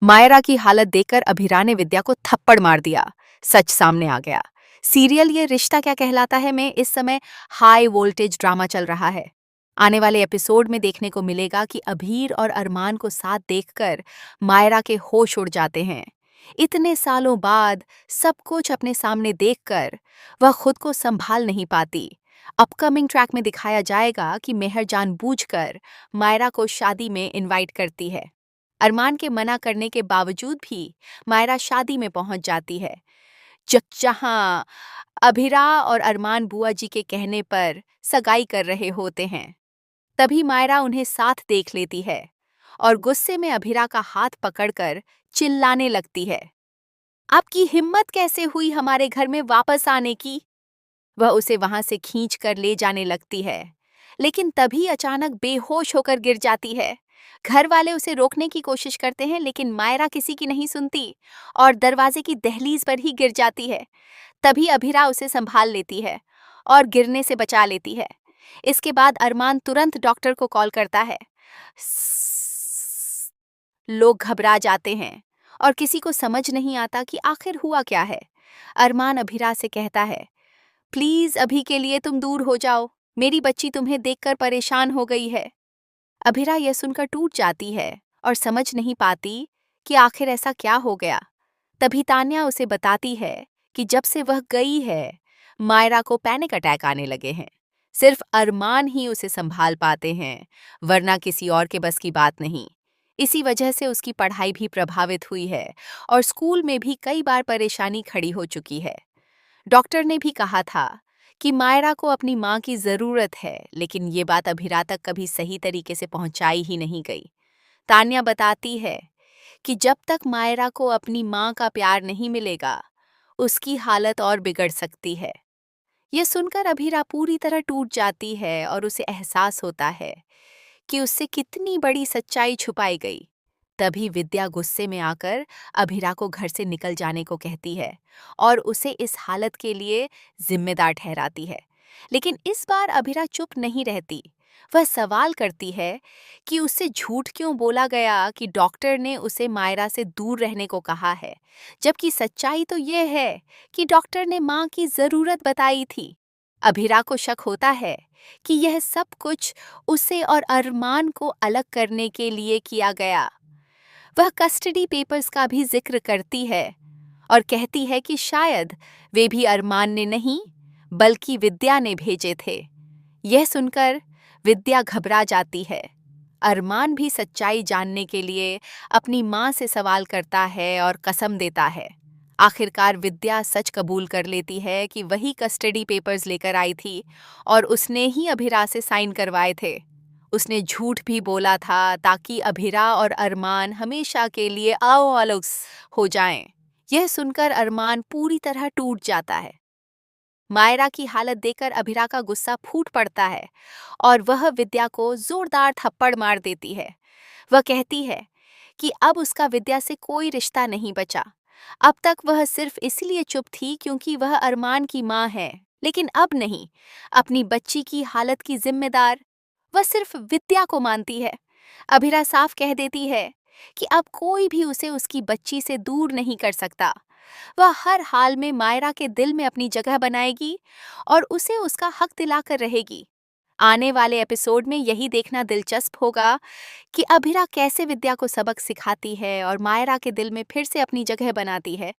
मायरा की हालत देखकर अभिरा ने विद्या को थप्पड़ मार दिया। सच सामने आ गया। सीरियल ये रिश्ता क्या कहलाता है में इस समय हाई वोल्टेज ड्रामा चल रहा है। आने वाले एपिसोड में देखने को मिलेगा कि अभीर और अरमान को साथ देखकर मायरा के होश उड़ जाते हैं। इतने सालों बाद सब कुछ अपने सामने देखकर वह खुद को संभाल नहीं पाती। अपकमिंग ट्रैक में दिखाया जाएगा कि मेहर जानबूझकर मायरा को शादी में इनवाइट करती है। अरमान के मना करने के बावजूद भी मायरा शादी में पहुंच जाती है, जहाँ अभिरा और अरमान बुआ जी के कहने पर सगाई कर रहे होते हैं। तभी मायरा उन्हें साथ देख लेती है और गुस्से में अभिरा का हाथ पकड़कर चिल्लाने लगती है, आपकी हिम्मत कैसे हुई हमारे घर में वापस आने की। वह उसे वहां से खींच कर ले जाने लगती है, लेकिन तभी अचानक बेहोश होकर गिर जाती है। घर वाले उसे रोकने की कोशिश करते हैं, लेकिन मायरा किसी की नहीं सुनती और दरवाजे की दहलीज पर ही गिर जाती है। तभी अभिरा उसे संभाल लेती है और गिरने से बचा लेती है। इसके बाद अरमान तुरंत डॉक्टर को कॉल करता है। लोग घबरा जाते हैं और किसी को समझ नहीं आता कि आखिर हुआ क्या है। अरमान अभिरा से कहता है, प्लीज अभी के लिए तुम दूर हो जाओ, मेरी बच्ची तुम्हें देखकर परेशान हो गई है। अभिरा यह सुनकर टूट जाती है और समझ नहीं पाती कि आखिर ऐसा क्या हो गया। तभी तान्या उसे बताती है कि जब से वह गई है मायरा को पैनिक अटैक आने लगे हैं। सिर्फ अरमान ही उसे संभाल पाते हैं, वरना किसी और के बस की बात नहीं। इसी वजह से उसकी पढ़ाई भी प्रभावित हुई है और स्कूल में भी कई बार परेशानी खड़ी हो चुकी है। डॉक्टर ने भी कहा था कि मायरा को अपनी माँ की ज़रूरत है, लेकिन ये बात अभिरा तक कभी सही तरीके से पहुंचाई ही नहीं गई। तान्या बताती है कि जब तक मायरा को अपनी माँ का प्यार नहीं मिलेगा, उसकी हालत और बिगड़ सकती है। ये सुनकर अभिरा पूरी तरह टूट जाती है और उसे एहसास होता है कि उससे कितनी बड़ी सच्चाई छुपाई गई। तभी विद्या गुस्से में आकर अभिरा को घर से निकल जाने को कहती है और उसे इस हालत के लिए जिम्मेदार ठहराती है। लेकिन इस बार अभिरा चुप नहीं रहती। वह सवाल करती है कि उससे झूठ क्यों बोला गया कि डॉक्टर ने उसे मायरा से दूर रहने को कहा है, जबकि सच्चाई तो यह है कि डॉक्टर ने माँ की ज़रूरत बताई थी। अभिरा को शक होता है कि यह सब कुछ उसे और अरमान को अलग करने के लिए किया गया। वह कस्टडी पेपर्स का भी जिक्र करती है और कहती है कि शायद वे भी अरमान ने नहीं, बल्कि विद्या ने भेजे थे। यह सुनकर विद्या घबरा जाती है। अरमान भी सच्चाई जानने के लिए अपनी माँ से सवाल करता है और कसम देता है। आखिरकार विद्या सच कबूल कर लेती है कि वही कस्टडी पेपर्स लेकर आई थी और उसने ही अभिरा से साइन करवाए थे। उसने झूठ भी बोला था ताकि अभिरा और अरमान हमेशा के लिए आओ अलग हो जाएं। यह सुनकर अरमान पूरी तरह टूट जाता है। मायरा की हालत देखकर अभिरा का गुस्सा फूट पड़ता है और वह विद्या को जोरदार थप्पड़ मार देती है। वह कहती है कि अब उसका विद्या से कोई रिश्ता नहीं बचा। अब तक वह सिर्फ इसलिए चुप थी क्योंकि वह अरमान की माँ है, लेकिन अब नहीं। अपनी बच्ची की हालत की जिम्मेदार वह सिर्फ विद्या को मानती है। अभिरा साफ कह देती है कि अब कोई भी उसे उसकी बच्ची से दूर नहीं कर सकता। वह हर हाल में मायरा के दिल में अपनी जगह बनाएगी और उसे उसका हक दिलाकर रहेगी। आने वाले एपिसोड में यही देखना दिलचस्प होगा कि अभिरा कैसे विद्या को सबक सिखाती है और मायरा के दिल में फिर से अपनी जगह बनाती है।